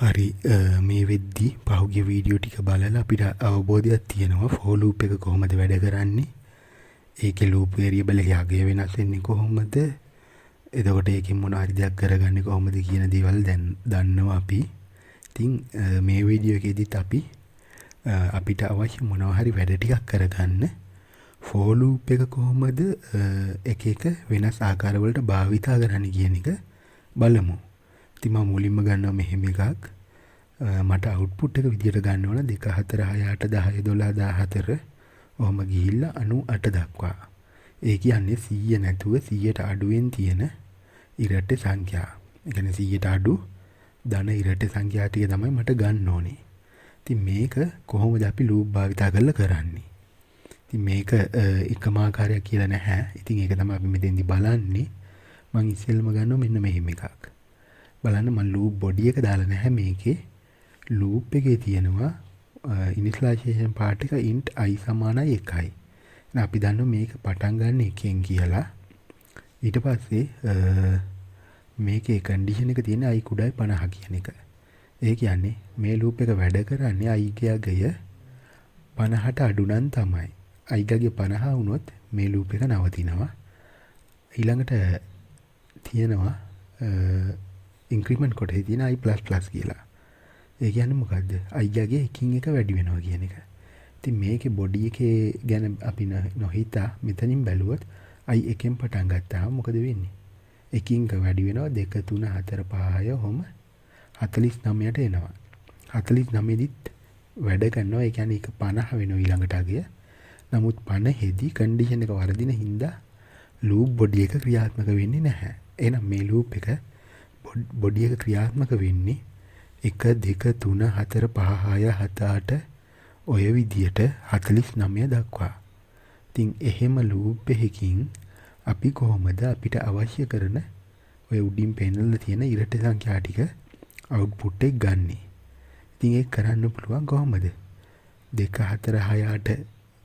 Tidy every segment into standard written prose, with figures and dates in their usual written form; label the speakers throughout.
Speaker 1: හරි මේ වෙද්දි පහුගිය වීඩියෝ ටික බලලා අපිට අවබෝධයක් තියෙනවා ෆෝ ලූප් එක කොහොමද වැඩ කරන්නේ. ඒකේ ලූප් වේරියබල් එකේ අගය වෙනස් වෙන්නේ කොහොමද? එතකොට ඒකෙන් මොන හරි දෙයක් කරගන්නේ කොහොමද කියන දේවල් දැන් දන්නවා අපි. ඉතින් මේ වීඩියෝ එකේදීත් අපි අපිට අවශ්‍ය මොනවා හරි වැඩ ටිකක් කරගන්න ෆෝ ලූප් එක කොහොමද එක එක වෙනස් ආකාරවලට භාවිතා කරන්නේ කියන එක බලමු. ඉතින් මම මුලින්ම ගන්නවා මෙහෙම එකක්. මට අවුට්පුට් එක විදියට ගන්න ඕන 2 4 6 8 10 12 14 ඔහොම ගිහිල්ලා 98 දක්වා. ඒ කියන්නේ 100 නැතුව 100ට අඩුවෙන් තියෙන ඉරට්ට සංඛ්‍යා. ඒ කියන්නේ 100ට අඩු ධන ඉරට්ට සංඛ්‍යා ටික තමයි මට ගන්න ඕනේ. ඉතින් මේක කොහොමද අපි ලූප් භාවිතා කරලා කරන්නේ? ඉතින් මේක එකම ආකාරයක් කියලා නැහැ. ඉතින් ඒක තමයි අපි මෙතෙන්දි බලන්නේ. මම ඉස්සෙල්ලම ගන්නවා මෙන්න මෙහෙම එකක්. බලන්න මම ලූප් බොඩි එක දාලා නැහැ මේකේ. ලූප් එකේ තියෙනවා ඉනිෂියලයිසේෂන් පාර්ට් එක int i සමානයි 1යි. දැන් අපි දන්නවා මේක පටන් ගන්න එකෙන් කියලා. ඊට පස්සේ මේකේ කන්ඩිෂන් එක තියෙන i කුඩායි 50 කියන එක. ඒ කියන්නේ මේ ලූප් එක වැඩ කරන්නේ i ගේ අගය 50ට අඩු නම් තමයි. i ගේ 50 වුණොත් මේ ලූප් එක නවතිනවා. ඊළඟට තියෙනවා ඉන්ක්‍රිමන්ට් කොටේ තියෙන i++ කියලා. ඒ කියන්නේ මොකද්ද? i ගේ එකින් එක වැඩි වෙනවා කියන එක. ඉතින් මේකේ බොඩි එකේ ගැන අපි නොහිතා මෙතනින් බැලුවොත් i එකෙන් පටන් ගත්තාම මොකද වෙන්නේ? එකින් එක වැඩි වෙනවා 2 3 4 5 6 ඔහොම 49ට එනවා. 49 දිත් වැඩ කරනවා. ඒ කියන්නේ ඒක 50 වෙනවා ඊළඟට අගය. නමුත් 50 දී කන්ඩිෂන් එක වරදින හින්දා ලූප් බොඩි එක ක්‍රියාත්මක වෙන්නේ නැහැ. එහෙනම් මේ ලූප් එක බොඩි එක ක්‍රියාත්මක වෙන්නේ 1 2 3 4 5 6 7 8 ඔය විදියට 49 දක්වා. ඉතින් එහෙම ලූප් එකකින් අපි කොහොමද අපිට අවශ්‍ය කරන ඔය උඩින් පෙන්නලා තියෙන ඉරට සංඛ්‍යා ටික අවුට්පුට් එක ගන්නෙ. ඉතින් ඒක කරන්න පුළුවන් කොහොමද? 2 4 6 8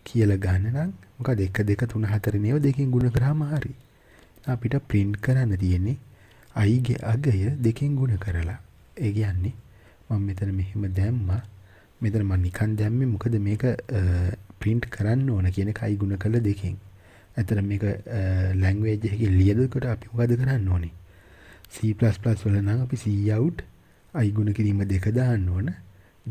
Speaker 1: කියලා ගන්න නම් මොකද 1 2 3 4 නේව දෙකෙන් ගුණ කරාම හරි. අපිට print කරන්න තියෙන්නේ i ගේ අගය දෙකෙන් ගුණ කරලා. ඒ කියන්නේ මම මෙතන මෙහෙම දැම්මා. මෙතන මම නිකන් දැම්මේ මොකද මේක print කරන්න ඕන කියන එක i ගුණ කළ දෙකෙන්. ඇත්තට මේක language එකේ ලියනකොට අපි මොකද කරන්න ඕනේ? C++ වල නම් අපි cout i ගුණ කිරීම දෙක දාන්න ඕන.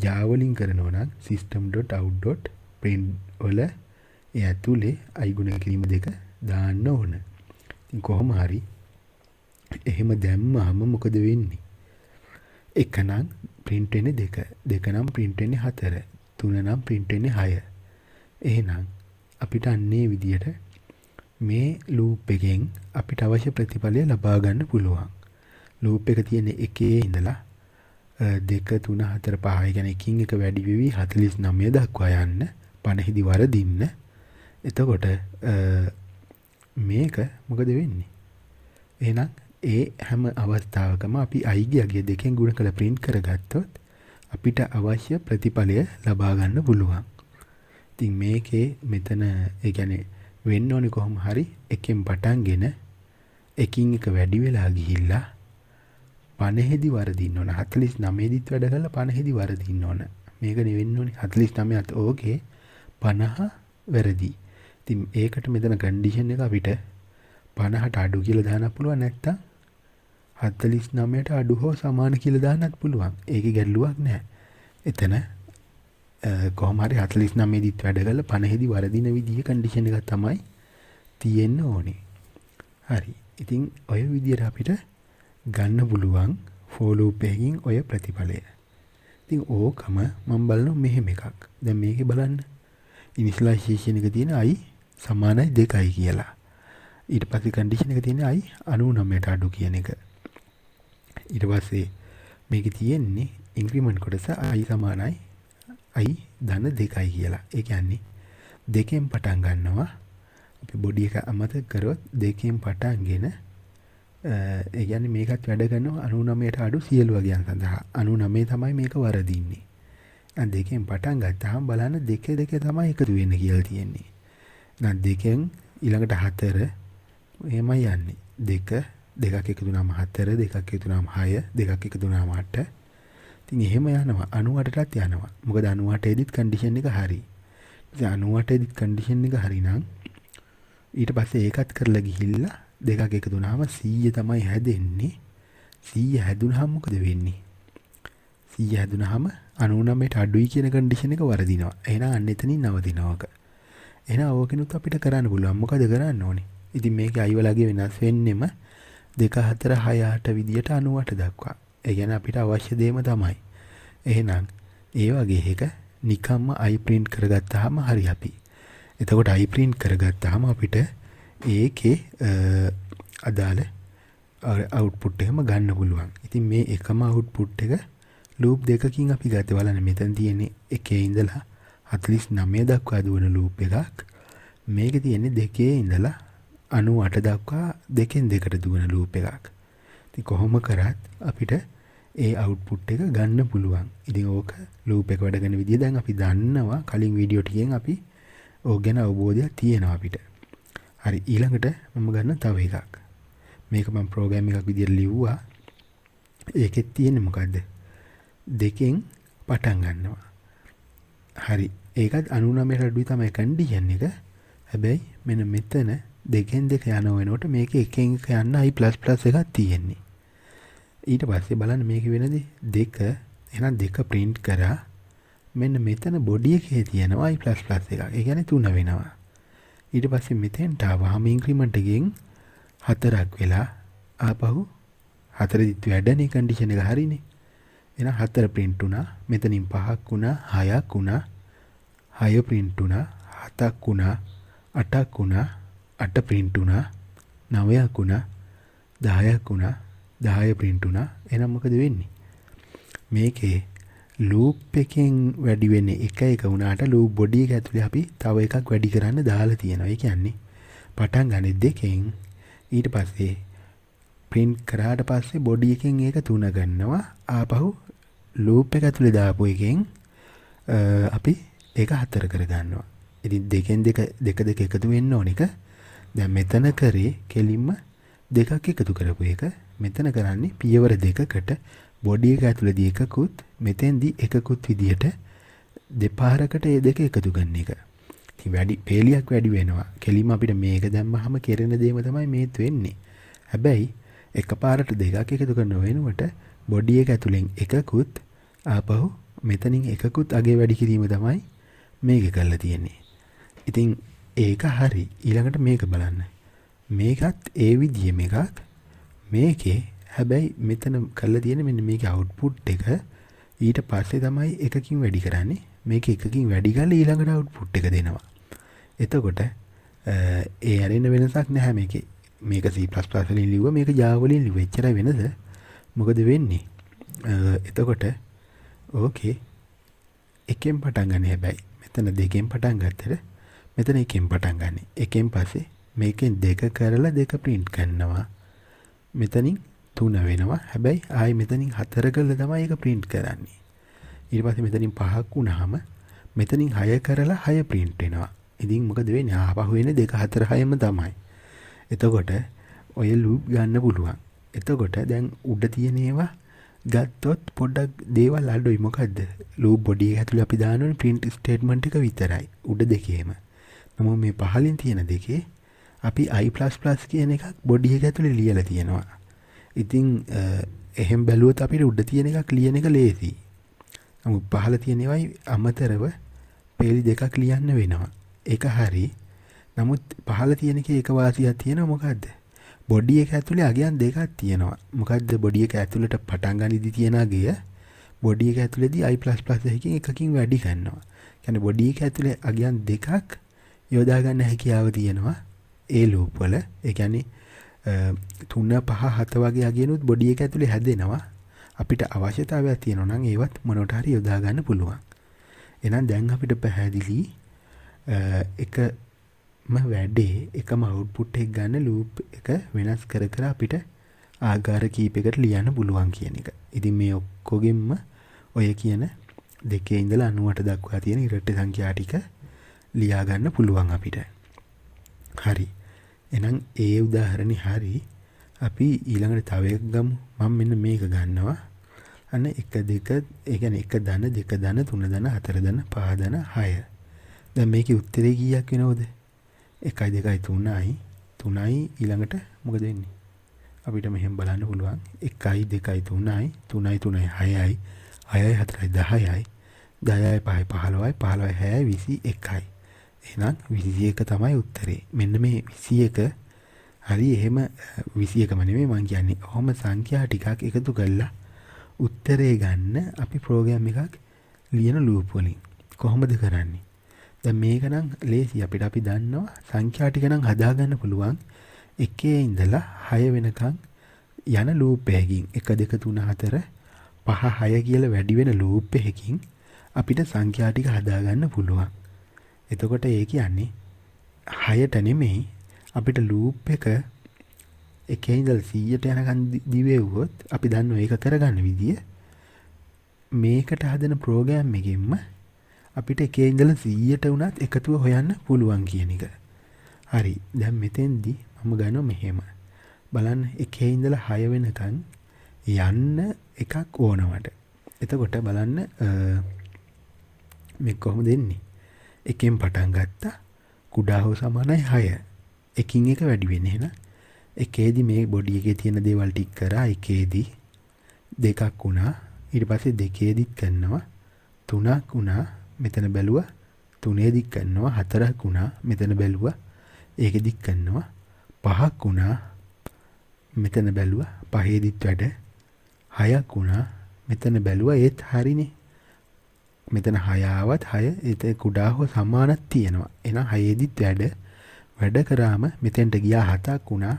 Speaker 1: Java වලින් කරනවා නම් system.out.print වල ඒ ඇතුලේ i ගුණ කිරීම දෙක දාන්න ඕන. ඉතින් කොහොම හරි එහෙම දැම්මාම මොකද වෙන්නේ? 1 නම් print වෙන්නේ 2, 2 නම් print වෙන්නේ 4, 3 නම් print වෙන්නේ 6. එහෙනම් අපිට අන්නේ විදියට මේ ලූප් එකෙන් අපිට අවශ්‍ය ප්‍රතිඵලය ලබා ගන්න පුළුවන්. ලූප් එක තියෙන්නේ 1 ඉඳලා 2 3 4 5 කියන්නේ එකින් එක වැඩි වෙවි 49 දක්වා යන්න 50 දි වරදින්න. එතකොට මේක මොකද වෙන්නේ? එහෙනම් ඒ හැම අවස්ථාවකම අපි i ගේ අගය දෙකෙන් ගුණ කරලා print කරගත්තොත් අපිට අවශ්‍ය ප්‍රතිඵලය ලබා ගන්න පුළුවන්. ඉතින් මේකේ මෙතන ඒ කියන්නේ වෙන්න ඕනේ කොහොම හරි එකෙන් පටන්ගෙන එකින් එක වැඩි වෙලා ගිහිල්ලා 50 දි වරදින්න ඕන. 49 දිත් වැඩ කරලා 50 දි වරදින්න ඕන. මේක නෙවෙන්න ඕනේ 49ත් ඕකේ 50 වැරදි. ඉතින් ඒකට මෙතන කන්ඩිෂන් එක අපිට 50ට අඩු කියලා දාන්නත් පුළුවන් නැත්තම් 49ට අඩු හෝ සමාන කියලා දාන්නත් පුළුවන්. ඒකේ ගැටලුවක් නැහැ. එතන කොහොම හරි 49 දිත් වැඩ කරලා 50 දි වරදින විදිහේ කන්ඩිෂන් එකක් තමයි තියෙන්න ඕනේ. හරි. ඉතින් ඔය විදිහට අපිට ගන්න පුළුවන් for loop එකකින් ඔය ප්‍රතිඵලය. ඉතින් ඕකම මම බලනවා මෙහෙම එකක්. දැන් මේකේ බලන්න. ඉනිෂියලයිසේෂන් එක තියෙන i සමානයි 2යි කියලා. ඊට පස්සේ කන්ඩිෂන් එක තියෙන්නේ i 99ට අඩු කියන එක. ඊට පස්සේ මේකේ තියෙන්නේ ඉන්ක්‍රිමන්ට් කොටස i සමානයි i ධන 2යි කියලා. ඒ කියන්නේ දෙකෙන් පටන් ගන්නවා. අපි බොඩි එක අමතක කරොත් දෙකෙන් පටන්ගෙන ඒ කියන්නේ මේකත් වැඩ කරනවා 99ට අඩු සියලු වගයන් සඳහා. 99 තමයි මේක වරදින්නේ. දැන් දෙකෙන් පටන් ගත්තාම බලන්න 2 2 තමයි එකතු වෙන්නේ කියලා තියෙන්නේ. දැන් දෙකෙන් ඊළඟට 4 එහෙමයි යන්නේ. 2 2ක් එකතු වුණාම 4, 2ක් එකතු වුණාම 6, 2ක් එකතු වුණාම 8, ඉතින් එහෙම යනවා 98ටත් යනවා. මොකද 98 එදිත් කන්ඩිෂන් එක හරි. ඉතින් 98 එදිත් කන්ඩිෂන් එක හරි නම් ඊට පස්සේ ඒකත් කරලා ගිහිල්ලා දෙකක් එකතු වුණාම 100 තමයි හැදෙන්නේ. 100 හැදුනහම මොකද වෙන්නේ? 100 හැදුනහම 99ට අඩුයි කියන කන්ඩිෂන් එක වරදිනවා. එහෙනම් අන්න එතනින් නවතිනවක. එහෙනම් ඕකෙනුත් අපිට කරන්න පුළුවන්. මොකද කරන්න ඕනේ? ඉතින් මේකේ අයිවලගේ වෙනස් වෙන්නෙම 2 4 6 8 විදියට 98 දක්වා. ඒ කියන්නේ අපිට අවශ්‍ය දේම තමයි. එහෙනම් ඒ වගේ එක නිකම්ම i print කරගත්තාම හරි අපි. එතකොට i print කරගත්තාම අපිට ඒකේ අදාළ output එකම ගන්න පුළුවන්. ඉතින් මේ එකම output එක loop දෙකකින් අපි ගත්තේ බලන්න මෙතන තියෙන්නේ 1 ඉඳලා 49 දක්වා දුවන loop එකක්. මේකේ තියෙන්නේ 2 ඉඳලා 98 දක්වා දෙකෙන් දෙකට දුවන loop එකක්. ඉතින් කොහොම කරත් අපිට ඒ output එක ගන්න පුළුවන්. ඉතින් ඕක loop එක වැඩ කරන විදිය දැන් අපි දන්නවා. කලින් වීඩියෝ ටිකෙන් අපි ඕක ගැන අවබෝධයක් තියෙනවා අපිට. හරි ඊළඟට මම ගන්න තව එකක්. මේක මම ප්‍රෝග්‍රෑම් එකක් විදියට ලිව්වා. ඒකෙත් තියෙන්නේ මොකද්ද? දෙකෙන් පටන් ගන්නවා. හරි ඒකත් 99ට අඩුයි තමයි කන්ඩිෂන් එක. හැබැයි මෙන්න මෙතන දෙකෙන් දෙක යන වෙනකොට මේකේ එකෙන් එක යන්න i++ එකක් තියෙන්නේ. ඊට පස්සේ බලන්න මේකේ වෙනදී දෙක එහෙනම් දෙක print කරා. මෙන්න මෙතන body එකේ තියෙනවා i++ එකක්. ඒ කියන්නේ 3 වෙනවා. ඊට පස්සේ මෙතෙන්ට ආවම ඉන්ක්‍රිමන්ට් එකෙන් 4ක් වෙලා ආපහු 4 දිත් වැඩනේ කන්ඩිෂන් එක හරිනේ. එහෙනම් 4 print වුණා. මෙතනින් 5ක් වුණා, 6ක් වුණා. 6 print වුණා, 7ක් වුණා, 8ක් වුණා, 8 print වුණා, 9ක් වුණා, 10ක් වුණා, 10 print වුණා. එහෙනම් මොකද වෙන්නේ? මේකේ loop එකෙන් වැඩි වෙන්නේ එක වුණාට loop body එක ඇතුලේ අපි තව එකක් වැඩි කරන්න දාලා තියෙනවා. ඒ කියන්නේ පටන් ගන්න දෙකෙන් ඊට පස්සේ print කරාට පස්සේ body එකෙන් ඒක 3 ගන්නවා. ආපහු loop එක ඇතුලේ දාපු එකෙන් අපි ඒක 4 කර ගන්නවා. ඉතින් දෙකෙන් දෙක එකතු වෙන්න ඕන එක. දැන් මෙතන කරේ කෙලින්ම දෙකක් එකතු කරපු එක. මෙතන කරන්නේ පියවර දෙකකට body එක ඇතුලේදී එකකුත් මෙතෙන්දී එකකුත් විදියට දෙපාරකට ඒ දෙක එකතු කරන එක. ඉතින් වැඩි පේලියක් වැඩි වෙනවා. කෙලින්ම අපිට මේක දැම්මහම කෙරෙන දේම තමයි මේත් වෙන්නේ. හැබැයි එකපාරට දෙකක් එකතු කරන වෙනුවට body එක ඇතුලෙන් එකකුත් ආපහු මෙතනින් එකකුත් අගේ වැඩි කිරීම තමයි මේක කරලා තියෙන්නේ. ඉතින් ඒක හරි. ඊළඟට මේක බලන්න. මේකත් ඒ විදියෙම එකක්. මේකේ හැබැයි මෙතන කරලා තියෙන්නේ මෙන්න මේකේ output එක ඊට පස්සේ තමයි එකකින් වැඩි කරන්නේ. මේක එකකින් වැඩි කරලා ඊළඟට output එක දෙනවා. එතකොට ඒ ඇරෙන වෙනසක් නැහැ මේකේ. මේක C++ වලින් ලිව්වා මේක Java වලින් ලිව්වා. එච්චරයි වෙනස. මොකද වෙන්නේ? එතකොට ඕකේ එකෙන් පටන් ගන්න හැබැයි මෙතන දෙකෙන් පටන් ගත්තට මෙතන එකෙන් පටන් ගන්න. එකෙන් පස්සේ මේකෙන් දෙක කරලා දෙක print කරනවා. මෙතනින් 3 වෙනවා. හැබැයි ආයි මෙතනින් 4 කරලා තමයි ඒක print කරන්නේ. ඊට පස්සේ මෙතනින් 5ක් වුණාම මෙතනින් 6 කරලා 6 print වෙනවා. ඉතින් මොකද වෙන්නේ? ආපහු වෙන්නේ 2 4 6ම තමයි. එතකොට ඔය loop ගන්න පුළුවන්. එතකොට දැන් උඩ තියෙන ඒවා ගත්තොත් පොඩ්ඩක් දේවල් අඩුයි. මොකද්ද? loop body එක ඇතුලේ අපි දාන ඕනේ print statement එක විතරයි. උඩ දෙකේම. නමුත් මේ පහලින් තියෙන දෙකේ අපි i++ කියන එකක් body එක ඇතුලේ ලියලා තියෙනවා. ඉතින් එහෙම බැලුවොත් අපිට උඩ තියෙන එකක් ලියන එක ලේසියි. නමුත් පහළ තියෙන ඒවායි අමතරව පේලි දෙකක් ලියන්න වෙනවා. ඒක හරි. නමුත් පහළ තියෙන එකේ එක වාසියක් තියෙනවා මොකද්ද? body එක ඇතුලේ අගයන් දෙකක් තියෙනවා. මොකද්ද body එක ඇතුලට පටන් ගනිද්දි තියෙන අගය body එක ඇතුලේදී i++ එකකින් වැඩි කරනවා. කියන්නේ body එක ඇතුලේ අගයන් දෙකක් යොදා ගන්න හැකියාව තියෙනවා ඒ loop වල. ඒ කියන්නේ 3 5 7 වගේ අගයනුත් body එක ඇතුලේ හැදෙනවා. අපිට අවශ්‍යතාවයක් තියෙනවා නම් ඒවත් මොනකට හරි යොදා ගන්න පුළුවන්. එහෙනම් දැන් අපිට පැහැදිලි එකම වැඩේ එකම output එක ගන්න loop එක වෙනස් කර කර අපිට ආකාර කීපයකට ලියන්න පුළුවන් කියන එක. ඉතින් මේ ඔක්කොගෙම ඔය කියන දෙකේ ඉඳලා 98 දක්වා තියෙන ඉරට්ට සංඛ්‍යා ටික ලියා ගන්න පුළුවන් අපිට. හරි. එහෙනම් ඒ උදාහරණේ හරි. අපි ඊළඟට තව එකක් ගමු. මම මෙන්න මේක ගන්නවා. අන්න 1 2 ඒ කියන්නේ 1 ධන 2 ධන 3 ධන 4 ධන 5 ධන 6. දැන් මේකේ උත්තරේ කීයක් වෙනවද? 1 2 3යි 3යි ඊළඟට මොකද වෙන්නේ? අපිට මෙහෙම බලන්න පුළුවන් 1 2 3යි 3යි 3යි 6යි 6යි 4යි 10යි 10යි 5යි 15යි 15යි 6යි 21යි. එහෙනම් 21 තමයි උත්තරේ. මෙන්න මේ 21 හරි එහෙම 21ම නෙමෙයි මං කියන්නේ. ඔහොම සංඛ්‍යා ටිකක් එකතු කරලා උත්තරේ ගන්න අපි ප්‍රෝග්‍රෑම් එකක් ලියන ලූප් වලින් කොහොමද කරන්නේ? දැන් මේක නම් ලේසි අපිට අපි දන්නවා සංඛ්‍යා ටික නම් හදාගන්න පුළුවන් 1 ඉඳලා 6 වෙනකන් යන ලූප් එකකින් 1 2 3 4 5 6 කියලා වැඩි වෙන ලූප් එකකින් අපිට සංඛ්‍යා ටික හදාගන්න පුළුවන්. එතකොට ඒ කියන්නේ 6ට නෙමෙයි අපිට ලූප් එක 1 ඉඳලා 100ට යනකන් දිවෙව්වොත් අපි දන්නවා ඒක කරගන්න විදිය මේකට හදන ප්‍රෝග්‍රෑම් එකෙන්ම අපිට 1 ඉඳලා 100ට උනත් එකතුව හොයන්න පුළුවන් කියන එක. හරි. දැන් මෙතෙන්දී මම ගන්නවා මෙහෙම. බලන්න 1 ඉඳලා 6 වෙනකන් යන්න එකක් ඕනවට. එතකොට බලන්න මේ කොහොමද එන්නේ? 1න් පටන් ගත්තා. කුඩා හෝ සමානයි 6. එකින් එක වැඩි වෙන්නේ එහෙනම්. එකේදී මේ බොඩි එකේ තියෙන දේවල් ටික කරා එකේදී දෙකක් වුණා. ඊට පස්සේ දෙකේදීත් කරනවා. 3ක් වුණා. මෙතන බැලුවා 3ේදීත් කරනවා. 4ක් වුණා. මෙතන බැලුවා ඒකෙදීත් කරනවා. 5ක් වුණා. මෙතන බැලුවා 5ේදීත් වැඩ. 6ක් වුණා. මෙතන බැලුවා ඒත් හරිනේ. මෙතන 6 ආවත් 6 ඒත කුඩා හෝ සමානක් තියෙනවා. එහෙනම් 6ේදීත් වැඩ කරාම මෙතෙන්ට ගියා 7ක් වුණා.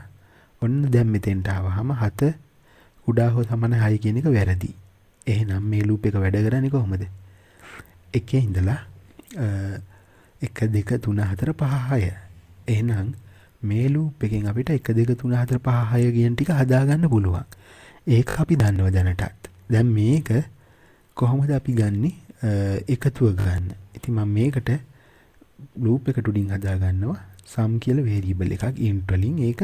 Speaker 1: ඔන්න දැන් මෙතෙන්ට ආවහම 7 කුඩා හෝ සමාන 6 කියන එක වැරදි. එහෙනම් මේ ලූප් එක වැඩ කරන්නේ කොහොමද? 1 ඉඳලා 1 2 3 4 5 6. එහෙනම් මේ ලූප් එකෙන් අපිට 1 2 3 4 5 6 කියන ටික හදාගන්න පුළුවන්. ඒක අපි දන්නවා දැනටත්. දැන් මේක කොහොමද අපි ගන්නෙ? එකතුව ගන්න. ඉතින් මම මේකට ලූප් එක උඩින් හදා ගන්නවා sum කියලා variable එකක් int වලින් ඒක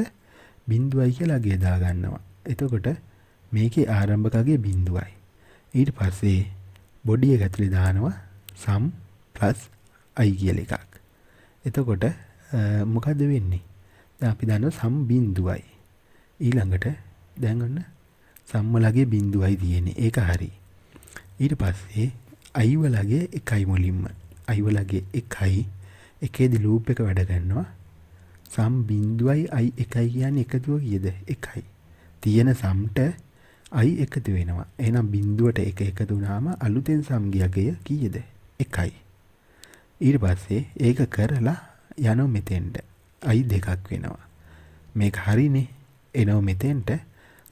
Speaker 1: බිඳුවයි කියලා අගය දා ගන්නවා. එතකොට මේකේ ආරම්භකගේ බිඳුවයි. ඊට පස්සේ බොඩි එක ඇතුලේ දානවා sum + i කියලා එකක්. එතකොට මොකද වෙන්නේ? දැන් අපි දන්නවා sum බිඳුවයි. ඊළඟට දැන් ඔන්න sum වලගේ බිඳුවයි තියෙන්නේ. ඒක හරි. ඊට පස්සේ i වලගේ එකයි මුලින්ම. i වලගේ එකයි එකේදී ලූප් එක වැඩ කරනවා. sum බිඳුවයි i එකයි කියන්නේ එකතුව කීයද? එකයි. තියෙන sumට i එකතු වෙනවා. එහෙනම් බිඳුවට එක එකතු වුණාම අලුතෙන් sum ගියගේ කීයද? එකයි. ඊට පස්සේ ඒක කරලා යනවා මෙතෙන්ට. i දෙකක් වෙනවා. මේක හරිනේ. එනවා මෙතෙන්ට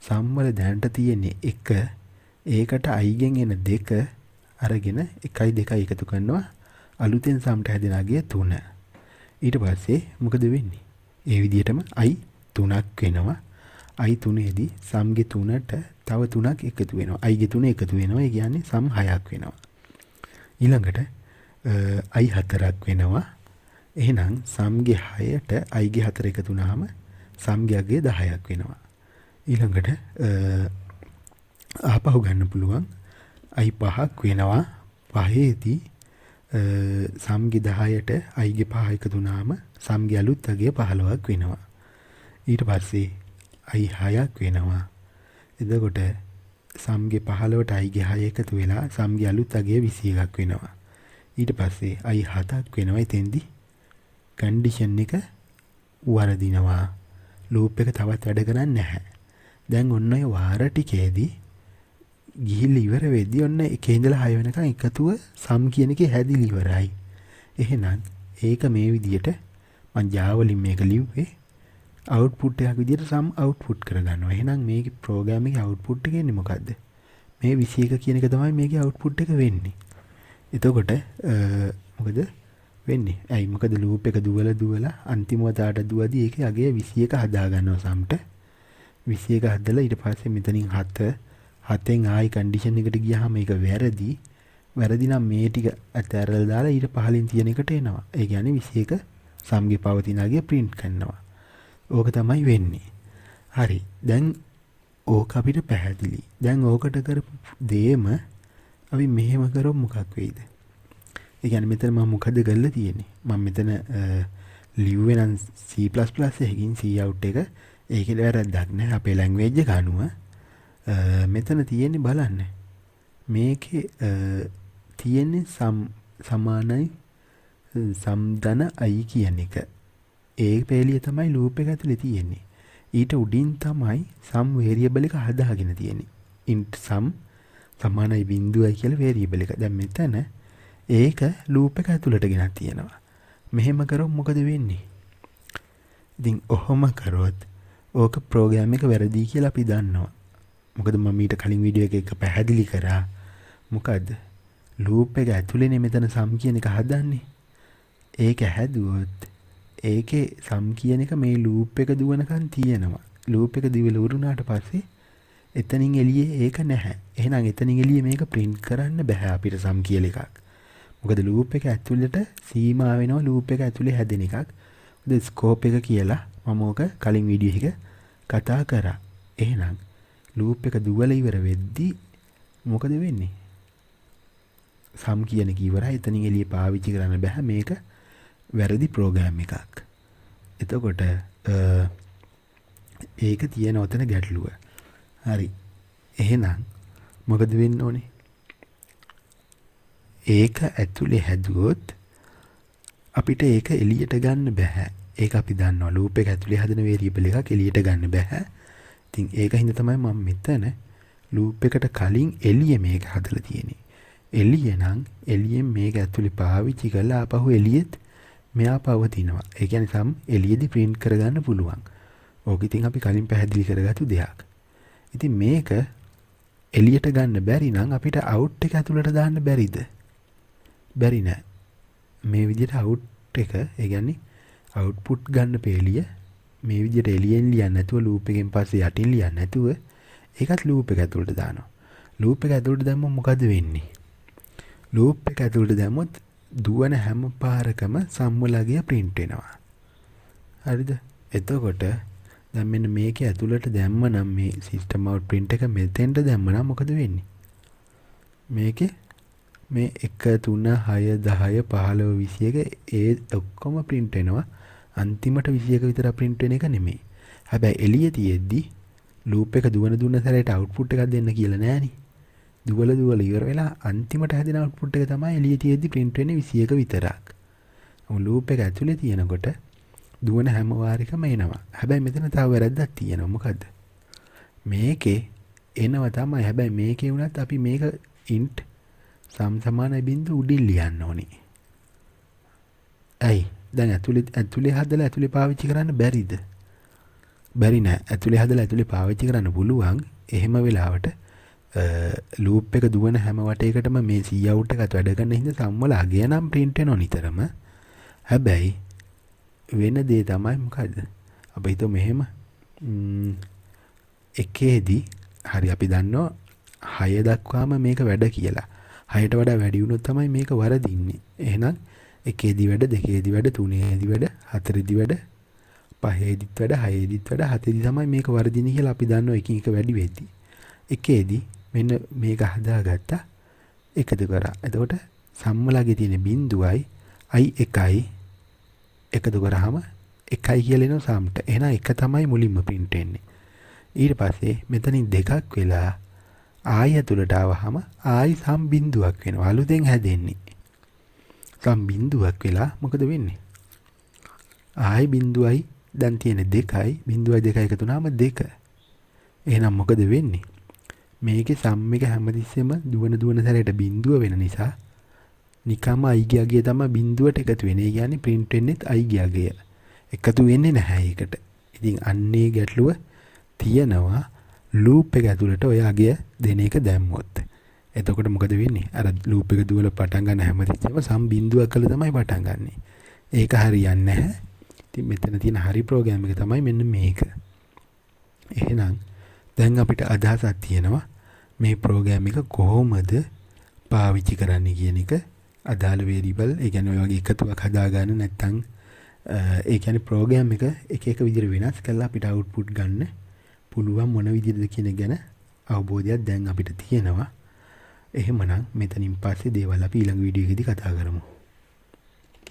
Speaker 1: sum වල දැනට තියෙන්නේ 1. ඒකට i ගෙන් එන 2 අරගෙන 1 2 එකතු කරනවා. අලුතෙන් සම්ට හැදෙන අගය 3. ඊට පස්සේ මොකද වෙන්නේ? ඒ විදිහටම i 3ක් වෙනවා. i 3ේදී සම්ගේ 3ට තව 3ක් එකතු වෙනවා. i ගේ 3 එකතු වෙනවා. ඒ කියන්නේ සම් 6ක් වෙනවා. ඊළඟට i 4ක් වෙනවා. එහෙනම් සම්ගේ 6ට i ගේ 4 එකතු වුනහම සම්ගේ අගය 10ක් වෙනවා. ඊළඟට ආපහු ගන්න පුළුවන් i 5ක් වෙනවා. 5ේදී සම්ගේ 10ට i ගේ 5 එකතු වුණාම සම්ගේ අලුත් අගය 15ක් වෙනවා. ඊට පස්සේ i 6ක් වෙනවා. එතකොට සම්ගේ 15ට i ගේ 6 එකතු වෙලා සම්ගේ අලුත් අගය 21ක් වෙනවා. ඊට පස්සේ i 7ක් වෙනවා. එතෙන්දී කන්ඩිෂන් එක වරදිනවා. ලූප් එක තවත් වැඩ කරන්නේ නැහැ. දැන් ඔන්න ඔය වාර ටිකේදී ගිහිල්ලා ඉවර වෙද්දී ඔන්න 1 ඉඳලා 6 වෙනකන් එකතුව sum කියන එකේ හැදිලි ඉවරයි. එහෙනම් ඒක මේ විදියට මම Java වලින් මේක ලිව්වේ output එකක් විදියට sum output කරගන්නවා. එහෙනම් මේකේ program එකේ output එක එන්නේ මොකද්ද? මේ 21 කියන එක තමයි මේකේ output එක වෙන්නේ. එතකොට මොකද වෙන්නේ? ඇයි මොකද loop එක දුවලා අන්තිම වතාවට දුවදී ඒකේ අගය 21 හදා ගන්නවා sumට. 21 හදලා ඊට පස්සේ මෙතනින් 7න් ආයි කන්ඩිෂන් එකට ගියාම ඒක වැරදි. වැරදි නම් මේ ටික අතහැරලා දාලා ඊට පහලින් තියෙන එකට එනවා. ඒ කියන්නේ 21 සම්ගේ පවතින අගය print කරනවා. ඕක තමයි වෙන්නේ. හරි. දැන් ඕක අපිට පැහැදිලි. දැන් ඕකට කරපු දේම අපි මෙහෙම කරොත් මොකක් වෙයිද? ඒ කියන්නේ මෙතන මම මොකද කරලා තියෙන්නේ? මම මෙතන ලිව්වේ නම් C++ එකකින් C out එක. ඒකේ වැරද්දක් නැහැ. අපේ ලැන්ග්වේජ් එක අනුව මෙතන තියෙන්නේ බලන්න. මේකේ තියෙන්නේ සමානයි සම්දන i කියන එක. ඒ පේලිය තමයි ලූප් එක ඇතුලේ තියෙන්නේ. ඊට උඩින් තමයි sum variable එක හදාගෙන තියෙන්නේ. int sum සමානයි බිංදුවයි කියලා variable එක. දැන් මෙතන ඒක ලූප් එක ඇතුළට ගෙනත් තියෙනවා. මෙහෙම කරොත් මොකද වෙන්නේ? ඉතින් ඔහොම කරොත් ඕක ප්‍රෝග්‍රෑම් එක වැරදි කියලා අපි දන්නවා. මොකද මම ඊට කලින් වීඩියෝ එකක පැහැදිලි කරා. මොකද්ද? ලූප් එක ඇතුළේනේ මෙතන sum කියන එක හදන්නේ. ඒක හැදුවොත් ඒකේ sum කියන එක මේ ලූප් එක දුවනකන් තියෙනවා. ලූප් එක දිවල උරුණාට පස්සේ එතනින් එළියේ ඒක නැහැ. එහෙනම් එතනින් එළියේ මේක print කරන්න බෑ අපිට sum කියලා එකක්. මොකද ලූප් එක ඇතුළට සීමා වෙනවා ලූප් එක ඇතුලේ හැදෙන එකක්. මොකද ස්කෝප් එක කියලා මම ඕක කලින් වීඩියෝ එක කතා කරා. එහෙනම් ලූප් එක දුවලා ඉවර වෙද්දි මොකද වෙන්නේ? sum කියන එක ඉවරයි. එතනින් එළියේ පාවිච්චි කරන්න බෑ. මේක වැරදි ප්‍රෝග්‍රෑම් එකක්. එතකොට ඒක තියෙන ඔතන ගැටලුව. හරි. එහෙනම් මොකද වෙන්න ඕනේ? ඒක ඇතුලේ හැදුවොත් අපිට ඒක එළියට ගන්න බෑ. ඒක අපි දන්නවා. ලූප් එක ඇතුලේ හදන වේරියබල් එකක් එළියට ගන්න බෑ. ඉතින් ඒක හින්දා තමයි මම මෙතන ලූප් එකට කලින් එළිය මේක හදලා තියෙන්නේ. එළිය නම් එළියෙන් මේක ඇතුලේ පාවිච්චි කරලා ආපහු එළියෙත් මෙයා පවතිනවා. ඒ කියන්නේ සම් එළියේදී print කරගන්න පුළුවන්. ඕක ඉතින් අපි කලින් පැහැදිලි කරගත්තු දෙයක්. ඉතින් මේක එළියට ගන්න බැරි නම් අපිට out එක ඇතුළට දාන්න බැරිද? බැරි නෑ. මේ විදිහට out එක, ඒ කියන්නේ output ගන්න පේලිය මේ විදිහට එළියෙන් ලියන්න නැතුව loop එකෙන් පස්සේ යටින් ලියන්න නැතුව ඒකත් loop එක ඇතුළට දානවා. loop එක ඇතුළට දැම්මම මොකද වෙන්නේ? loop එක ඇතුළට දැම්මොත් දුවන හැම පාරකම සම්මුලගිය print වෙනවා. හරිද? එතකොට දැන් මෙන්න මේකේ ඇතුළට දැම්ම නම් මේ system out print එක මෙතෙන්ට දැම්ම නම් මොකද වෙන්නේ? මේකේ මේ 1 3 6 10 15 21 ඒ ඔක්කොම print වෙනවා. අන්තිමට 21 විතර print වෙන එක නෙමෙයි. හැබැයි එළිය තියෙද්දි loop එක දුවන සැරේට output එකක් දෙන්න කියලා නෑනේ. දුවල ඉවර වෙලා අන්තිමට හැදෙන output එක තමයි එළිය තියෙද්දි print වෙන්නේ 21 විතරක්. loop එක ඇතුලේ තියෙනකොට දුවන හැම වාරයකම එනවා. හැබැයි මෙතන තව වැරද්දක් තියෙනවා. මොකද්ද? මේකේ එනවා තමයි. හැබැයි මේකේ වුණත් අපි මේක int sum සමානයි බිංදුව උඩින් ලියන්න ඕනේ. ඇයි? දැන් ඇතුලේ හදලා ඇතුලේ පාවිච්චි කරන්න බැරිද? බැරි නෑ. ඇතුලේ හදලා ඇතුලේ පාවිච්චි කරන්න පුළුවන්. එහෙම වෙලාවට loop එක දුවන හැම වටේකටම මේ cout එකත් වැඩ කරන හින්දා sum වල අගය නම් print වෙනවා නිතරම. හැබැයි වෙන දේ තමයි මොකද්ද? අපි හිතුව මෙහෙම එකේදී හරි අපි දන්නවා 6 දක්වාම මේක වැඩ කියලා. 6ට වඩා වැඩි වුණොත් තමයි මේක වරදින්නේ. එහෙනම් එකේදී වැඩ, දෙකේදී වැඩ, තුනේදී වැඩ, හතරේදී වැඩ, පහේදීත් වැඩ, හයේදීත් වැඩ, හතේදී තමයි මේක වරදින්නේ කියලා අපි දන්නවා එකින් එක වැඩි වෙද්දී. එකේදී මෙන්න මේක හදාගත්තා එකතු කරා. එතකොට සම්මලගේ තියෙන බිංදුවයි i එකයි එකතු කරාම එකයි කියලා එනවා සම්ට. එහෙනම් එක තමයි මුලින්ම print වෙන්නේ. ඊට පස්සේ මෙතනින් දෙකක් වෙලා ආය ඇතුළට ආවහම ආයි සම් බිංදුවක් වෙනවා. අලුතෙන් හැදෙන්නේ. සම් බිංදුවක් වෙලා මොකද වෙන්නේ? ආයි බිංදුවයි දැන් තියෙන දෙකයි බිංදුවයි දෙකයි එකතු වුණාම දෙක. එහෙනම් මොකද වෙන්නේ? මේකේ සම් එක හැමතිස්සෙම දුවන සැරේට බිංදුව වෙන නිසා නිකම්ම i ගියගේ තමයි බිංදුවට එකතු වෙන්නේ. ඒ කියන්නේ print වෙන්නේත් i ගියගේ. එකතු වෙන්නේ නැහැ ඒකට. ඉතින් අන්නේ ගැටලුව තියෙනවා loop එක ඇතුළට ඔය අගය දෙන එක දැම්මොත්. එතකොට මොකද වෙන්නේ? අර loop එක දුවලා පටන් ගන්න හැමතිස්සෙම සම් බිංදුවක් කරලා තමයි පටන් ගන්නෙ. ඒක හරියන්නේ නැහැ. ඉතින් මෙතන තියෙන හරි ප්‍රෝග්‍රෑම් එක තමයි මෙන්න මේක. එහෙනම් දැන් අපිට අදහසක් තියෙනවා මේ ප්‍රෝග්‍රෑම් එක කොහොමද පාවිච්චි කරන්න කියන එක. අදාළ වේරියබල්, ඒ කියන්නේ ඔය වගේ එකතුවක් හදාගන්න නැත්නම් ඒ කියන්නේ ප්‍රෝග්‍රෑම් එක එක විදිහට වෙනස් කරලා අපිට අවුට්පුට් ගන්න පුළුවන් මොන විදිහටද කියන ගැන අවබෝධයක් දැන් අපිට තියෙනවා. එහෙමනම් මෙතනින් පස්සේ දේවල් අපි ඊළඟ වීඩියෝ එකේදී කතා කරමු.